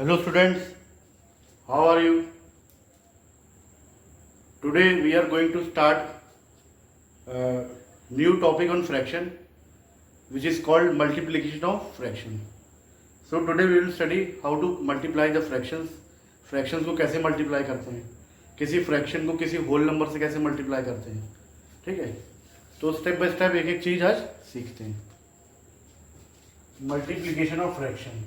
Hello students, how are you? Today we are going to start a new topic on fraction which is called multiplication of fraction. So today we will study how to multiply the fractions. Fractions को कैसे multiply करते हैं, किसी fraction को किसी whole number से कैसे multiply करते हैं, ठीक है। तो स्टेप बाय स्टेप एक एक चीज आज सीखते हैं। Multiplication of fraction.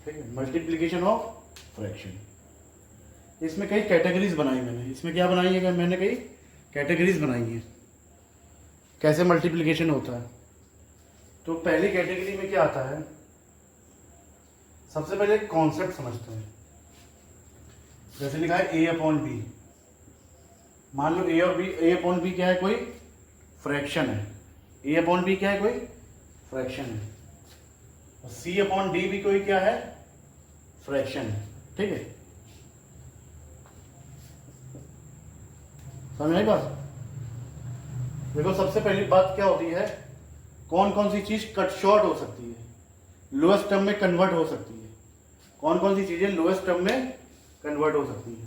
ठीक है, मल्टीप्लिकेशन ऑफ फ्रैक्शन। इसमें कई कैटेगरीज बनाई मैंने। इसमें क्या बनाई है, मैंने कई कैटेगरीज बनाई है कैसे मल्टीप्लिकेशन होता है। तो पहली कैटेगरी में क्या आता है, सबसे पहले कॉन्सेप्ट समझते हैं। जैसे लिखा है ए अपॉन बी। मान लो ए और बी, ए अपॉन बी क्या है, कोई फ्रैक्शन है। ए अपॉन बी क्या है, कोई फ्रैक्शन है। और सी अपॉन डी भी कोई क्या है, फ्रैक्शन है। ठीक है, समझ आई बात। देखो सबसे पहली बात क्या होती है, कौन कौन सी चीज कट शॉर्ट हो सकती है, लोएस्ट टर्म में कन्वर्ट हो सकती है। कौन कौन सी चीजें लोएस्ट टर्म में कन्वर्ट हो सकती है।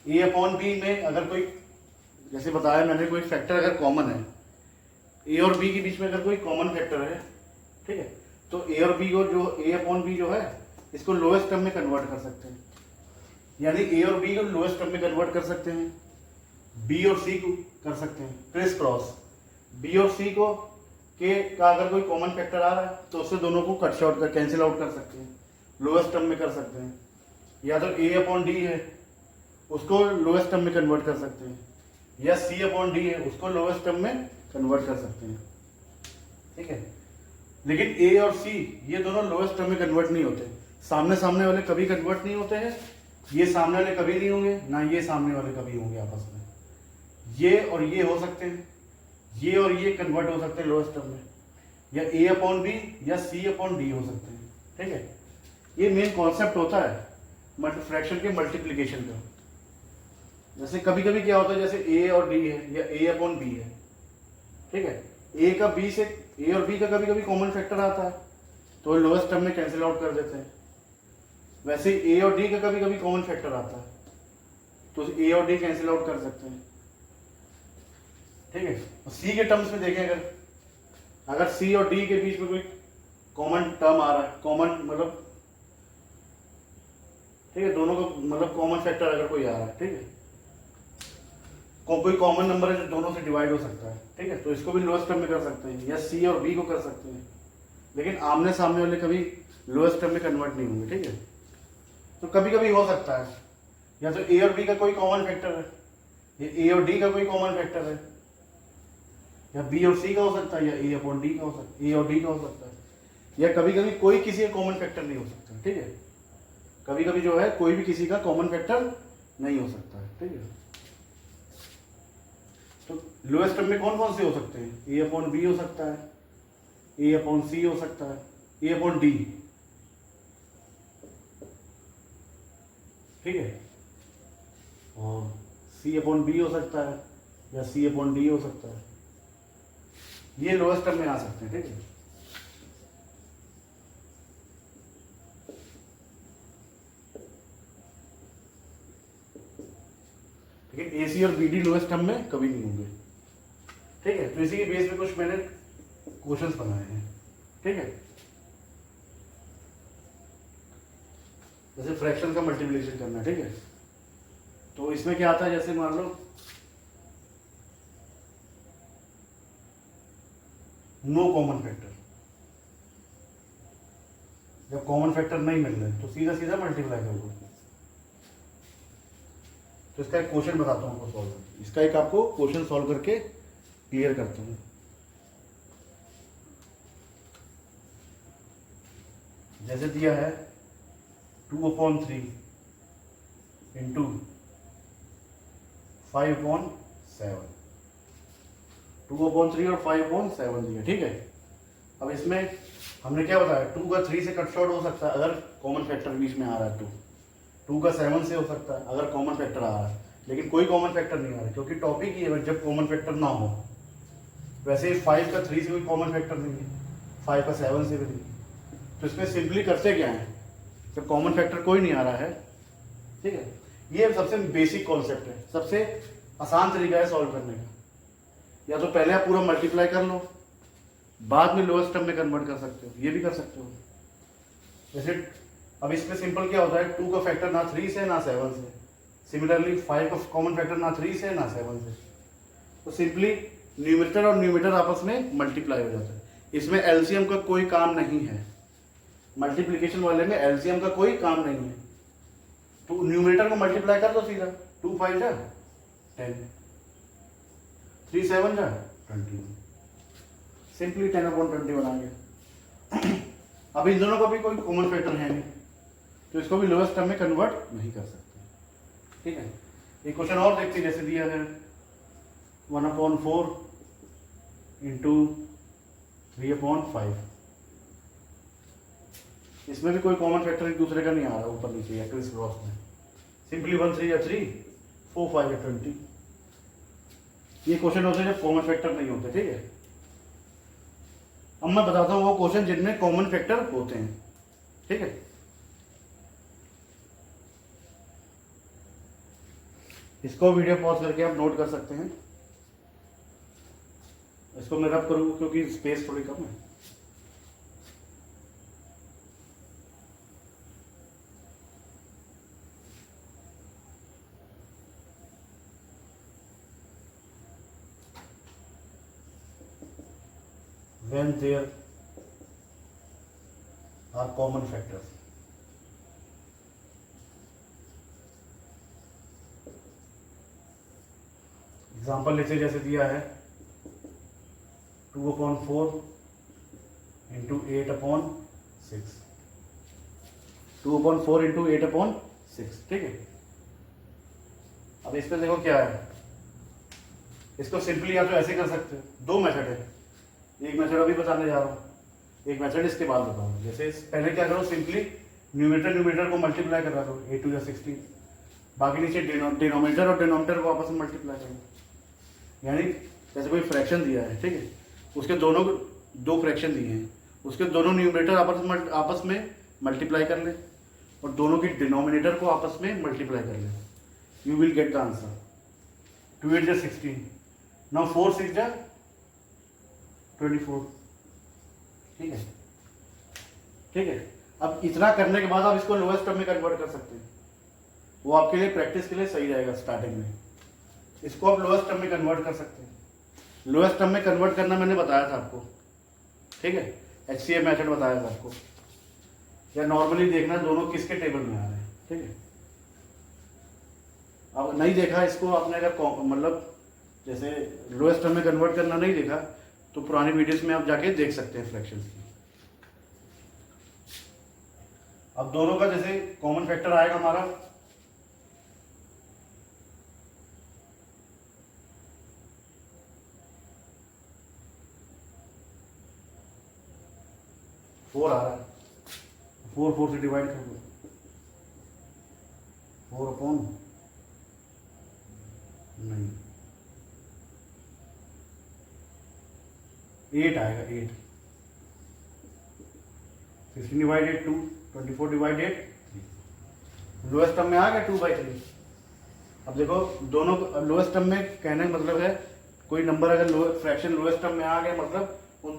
ए अपॉन बी में अगर कोई, जैसे बताया मैंने, कोई फैक्टर अगर कॉमन है, ए और बी के बीच में अगर कोई कॉमन फैक्टर है, ठीक है, तो ए और बी को, जो ए अपॉन बी जो है, इसको लोएस्ट टर्म में कन्वर्ट कर सकते हैं। यानी ए और बी को लोएस्ट टर्म में कन्वर्ट कर सकते हैं, बी और सी को कर सकते हैं क्रिस क्रॉस। बी और सी को का अगर कोई कॉमन फैक्टर आ रहा है तो उससे दोनों को कट शॉर्ट कर, कैंसिल आउट कर सकते हैं, लोएस्ट टर्म में कर सकते हैं। या तो ए अपॉन डी है, उसको लोएस्ट टर्म में कन्वर्ट कर सकते हैं, या सी अपॉन डी है, उसको लोएस्ट टर्म में कन्वर्ट कर सकते हैं। ठीक है, लेकिन ए और सी ये दोनों लोएस्ट टर्म में कन्वर्ट नहीं होते। सामने सामने वाले कभी कन्वर्ट नहीं होते हैं, ये सामने वाले कभी नहीं होंगे, ना ये सामने वाले कभी होंगे आपस में। ये और ये हो सकते हैं, ये और ये कन्वर्ट हो सकते हैं लोएस्ट टर्म में, या ए अपॉन बी या सी अपॉन डी हो सकते हैं। ठीक है, ये मेन कॉन्सेप्ट होता है फ्रैक्शन के मल्टीप्लिकेशन का। जैसे कभी कभी क्या होता है, जैसे ए और डी है या ए अपॉन बी है, ठीक है, ए का बी से, ए और बी का कभी कभी कॉमन फैक्टर आता है तो लोएस्ट टर्म में कैंसिल आउट कर देते हैं। वैसे ए और डी का कभी कभी कॉमन फैक्टर आता है तो ए और डी कैंसिल आउट कर सकते हैं। ठीक है, सी के टर्म्स में देखें, अगर सी और डी के बीच में कोई कॉमन टर्म आ रहा है, कॉमन मतलब, ठीक है, दोनों को मतलब कॉमन फैक्टर अगर कोई आ रहा है, ठीक है, कोई कॉमन नंबर है जो दोनों से डिवाइड हो सकता है, ठीक है, तो इसको भी लोएस्ट टर्म में कर सकते हैं, या सी और बी को कर सकते हैं। लेकिन आमने सामने वाले कभी लोएस्ट टर्म में कन्वर्ट नहीं होंगे। ठीक है, तो कभी कभी हो सकता है, या तो ए और बी का कोई कॉमन फैक्टर है, या ए और डी का कोई कॉमन फैक्टर है, या बी और सी का हो सकता है, या ए अपॉन डी का हो सकता है, ए और डी का हो सकता है, या कभी कभी कोई किसी का कॉमन फैक्टर नहीं हो सकता। ठीक है, कभी कभी जो है कोई भी किसी का कॉमन फैक्टर नहीं हो सकता है। ठीक है, तो लोएस्ट टर्म में कौन कौन से हो सकते हैं, ए अपॉन बी हो सकता है, ए अपॉन सी हो सकता है, ए अपॉन डी, ठीक है, और सी अपॉन बी हो सकता है, या सी अपॉन डी हो सकता है। ये लोएस्ट टर्म में आ सकते हैं। ठीक है, लेकिन ए सी और बी डी लोएस्ट टर्म में कभी नहीं होंगे। ठीक है, तो इसी के बेस पे कुछ मैंने क्वेश्चंस बनाए हैं। ठीक है, जैसे फ्रैक्शन का मल्टीप्लिकेशन करना है। ठीक है, तो इसमें क्या आता है, जैसे मान लो नो कॉमन फैक्टर, जब कॉमन फैक्टर नहीं मिल रहे तो सीधा सीधा मल्टीप्लाई करोगे। तो इसका एक क्वेश्चन बताता हूँ आपको सॉल्व, इसका एक आपको क्वेश्चन सॉल्व करके क्लियर करता हूँ। जैसे दिया है 2/3 इंटू 5/7, 2/3 और 5/7 दिया। ठीक है, अब इसमें हमने क्या बताया, 2 का 3 से कट शॉर्ट हो सकता है अगर कॉमन फैक्टर बीच में आ रहा है 2, 2 का 7 से हो सकता है अगर कॉमन फैक्टर आ रहा है, लेकिन कोई कॉमन फैक्टर नहीं आ रहा है क्योंकि टॉपिक ही है जब कॉमन फैक्टर ना हो। वैसे ही 5 का 3 से कोई कॉमन फैक्टर नहीं है, 5 का 7 से भी नहीं है। तो इसमें सिंपली करते क्या है, जब कॉमन फैक्टर कोई नहीं आ रहा है, ठीक है, ये सबसे बेसिक कॉन्सेप्ट है, सबसे आसान तरीका है सॉल्व करने का। या तो पहले आप पूरा मल्टीप्लाई कर लो, बाद में लोएस्ट टर्म में कन्वर्ट कर सकते हो, ये भी कर सकते हो। जैसे अब इसमें सिंपल क्या होता है, 2 का फैक्टर ना 3 से ना 7 से, सिमिलरली 5 का कॉमन फैक्टर ना 3 से ना 7 से, तो सिंपली न्यूमरेटर और न्यूमरेटर आपस में मल्टीप्लाई हो जाता है। इसमें एलसीएम का कोई काम नहीं है, मल्टीप्लिकेशन वाले में एलसीएम का कोई काम नहीं है। तो न्यूमरेटर को मल्टीप्लाई कर दो सीधा, 2 5 जा 10, 3 7 जा 21, सिंपली 10/20 बना गया। अब इन दोनों का भी कोई कॉमन फैक्टर है नहीं, तो इसको भी लोएस्ट टर्म में कन्वर्ट नहीं कर सकते, ठीक है। एक क्वेश्चन और देखते हैं, जैसे दिया है 1/4 इंटू 3/5। इसमें भी कोई कॉमन फैक्टर एक दूसरे का नहीं आ रहा ऊपर नीचे या क्रिस क्रॉस में, सिंपली 1 3 या 3, 4 5 या 20। ये क्वेश्चन होते हैं जब कॉमन फैक्टर नहीं होते, ठीक है। अब मैं बताता हूँ वो क्वेश्चन जिनमें कॉमन फैक्टर होते हैं, ठीक है। इसको वीडियो पॉज करके आप नोट कर सकते हैं। इसको मैं रब करूँगा क्योंकि स्पेस थोड़ी कम है। When there are common factors, example लिखे जैसे दिया है 2/4 इंटू 8/6, 2/4 इंटू 8/6, ठीक है। अब इस पर देखो क्या है, इसको सिंपली या तो ऐसे कर सकते हो, दो मेथड है, एक मेथड अभी बताने जा रहा हूँ, एक मेथड इसके बाद बताऊंगा। जैसे पहले क्या करो, सिंपली न्यूमरेटर को मल्टीप्लाई करा दो, 8 2 16, बाकी नीचे डिनोमिनेटर और डिनोमिनेटर को आपस में मल्टीप्लाई करो। यानी जैसे कोई फ्रैक्शन दिया है, ठीक है, उसके दोनों दो फ्रैक्शन दिए हैं, उसके दोनों न्यूमरेटर आपस में मल्टीप्लाई कर ले और दोनों की डिनोमिनेटर को आपस में मल्टीप्लाई कर ले, you will get the answer. 2 8 16, now 4 6 24, ठीक है, ठीक है। अब इतना करने के बाद आप इसको लोएस्ट टर्म में कन्वर्ट कर सकते हैं, वो आपके लिए प्रैक्टिस के लिए सही रहेगा। स्टार्टिंग में इसको आप लोएस्ट टर्म में कन्वर्ट कर सकते हैं। लोएस्ट टर्म में कन्वर्ट करना मैंने बताया था आपको, ठीक है, HCF मेथड बताया था आपको, या नॉर्मली देखना दोनों किसके टेबल में आ रहे हैं, ठीक है। अब नहीं देखा इसको आपने, अगर मतलब जैसे लोएस्ट टर्म में कन्वर्ट करना नहीं देखा तो पुरानी वीडियोस में आप जाके देख सकते हैं फ्रैक्शंस की। अब दोनों का जैसे कॉमन फैक्टर आएगा हमारा 4 आ रहा है, 4 4 से डिवाइड कर दो, 4/9, 8 आएगा, 8, 16 डिवाइडेड 2, 24 डिवाइडेड 3, लोएस्ट टर्म में आ गया 2/3। अब देखो दोनों लोएस्ट टर्म में कहने का मतलब है कोई नंबर अगर फ्रैक्शन लोएस्ट टर्म में आ गया मतलब उन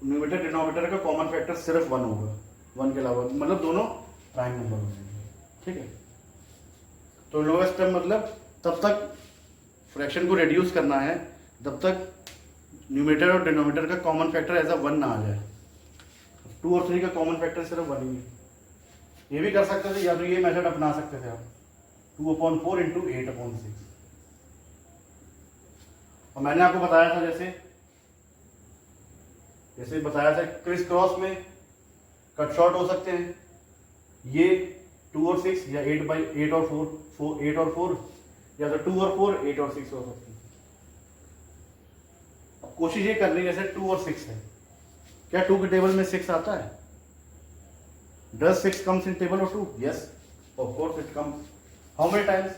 न्यूमरेटर डिनोमिनेटर का कॉमन फैक्टर सिर्फ 1 होगा, 1 के अलावा, मतलब दोनों प्राइम नंबर हो जाएंगे, ठीक है। तो लोएस्ट टर्म मतलब तब तक फ्रैक्शन को रिड्यूस करना है जब तक न्यूमरेटर और डिनोमिनेटर का कॉमन फैक्टर एज अ 1 ना आ जाए। 2 और 3 का कॉमन फैक्टर सिर्फ 1 ही है। ये भी कर सकते थे, या तो ये मेथड अपना सकते थे आप, 2/4 इंटू 8/6। और मैंने आपको बताया था जैसे बताया था क्रिस क्रॉस में कट शॉर्ट हो सकते हैं, ये 2 और 6 या 8 और 4, या तो 2 और 4, 8 और 6 हो सकती है। अब कोशिश ये करनी जैसे 2 और 6 है, क्या 2 के टेबल में 6 आता है? Does 6 comes in table of 2? Yes. Of course it comes. How many times?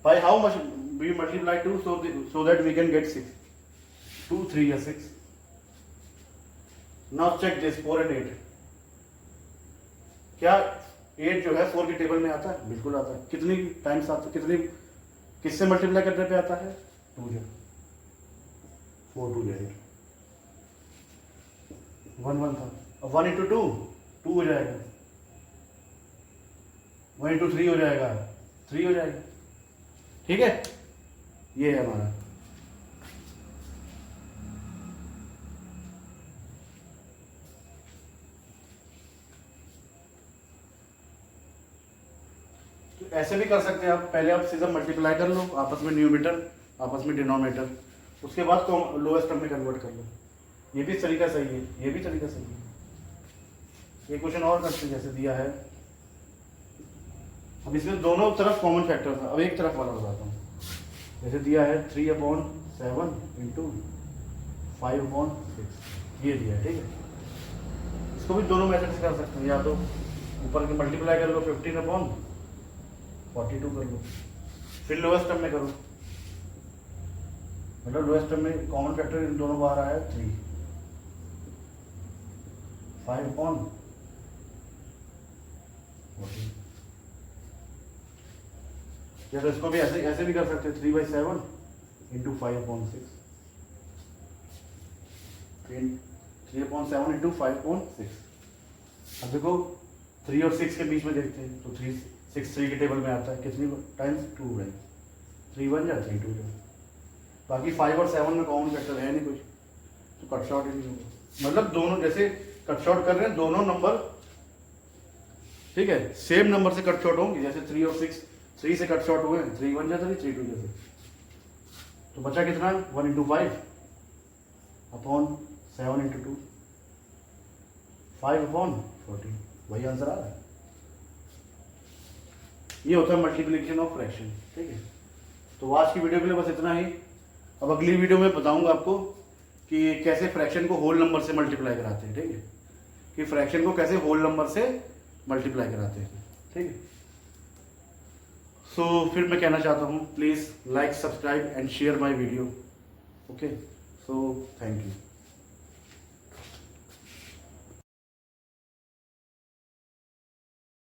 By how much we multiply 2 so that we can get 6. 2, 3 or 6. Now check this 4 and 8. क्या 8 जो है 4 की टेबल में आता है? बिल्कुल आता है। कितनी टाइम्स आता है? कितनी किससे मल्टीप्लाई करने पे आता है? 2 से। 4 2 8 1 1 था। अब 1 into 2 2 हो जाएगा। 1 into 3 हो जाएगा 3 हो जाएगा। ठीक है, ये है हमारा। तो ऐसे भी कर सकते हैं आप। पहले आप सीधा मल्टीप्लाई कर लो आपस में, न्यूमरेटर आपस में डिनोमिनेटर, उसके बाद लोएस्ट टर्म में कन्वर्ट कर लो। ये भी तरीका सही है, ये भी तरीका सही है। ये क्वेश्चन और करते हैं जैसे दिया है। अब इसमें दोनों तरफ कॉमन फैक्टर था, अब एक तरफ वाला बताता हूँ। जैसे दिया है 3/7 इंटू 5/6, ये दिया है। ठीक है, इसको भी दोनों मेथड से कर सकते हैं। या तो ऊपर के मल्टीप्लाई कर लो 15/42 कर लो, फिर लोएस्ट टर्म में करो। मतलब लोएस्ट टर्म में कॉमन फैक्टर इन दोनों बाहर आया 3, 5/14। या तो इसको भी ऐसे ऐसे भी कर सकते हैं 3/7 इंटू 5/6, 3/7 इंटू 5/6। अब देखो 3 और 6 के बीच में देखते हैं तो 3 6 3 के टेबल में आता है। कितनी टाइम्स? 2 है। 3 1 जा 3 2 जा। बाकी 5 और 7 में कॉमन फैक्टर है नहीं कुछ, तो कट शॉर्ट ही नहीं होगा। मतलब दोनों जैसे कट शॉर्ट कर रहे हैं, दोनों नंबर ठीक है सेम नंबर से कट शॉर्ट होंगे। जैसे 3 और 6 3 से कट शॉर्ट हुए, 3 1 जा 3 3 2 जा 6। तो बचा कितना? 1 इंटू 5/7 इंटू 2, 5/14। वही आंसर आ रहा है। ये होता है मल्टीप्लिकेशन ऑफ फ्रैक्शन। ठीक है, तो आज की वीडियो के लिए बस इतना ही। अब अगली वीडियो में बताऊंगा आपको कि कैसे फ्रैक्शन को होल नंबर से मल्टीप्लाई कराते हैं। ठीक है, कि फ्रैक्शन को कैसे होल नंबर से मल्टीप्लाई कराते हैं। ठीक है, सो फिर मैं कहना चाहता हूँ please like, subscribe and share my video. Okay, so thank you.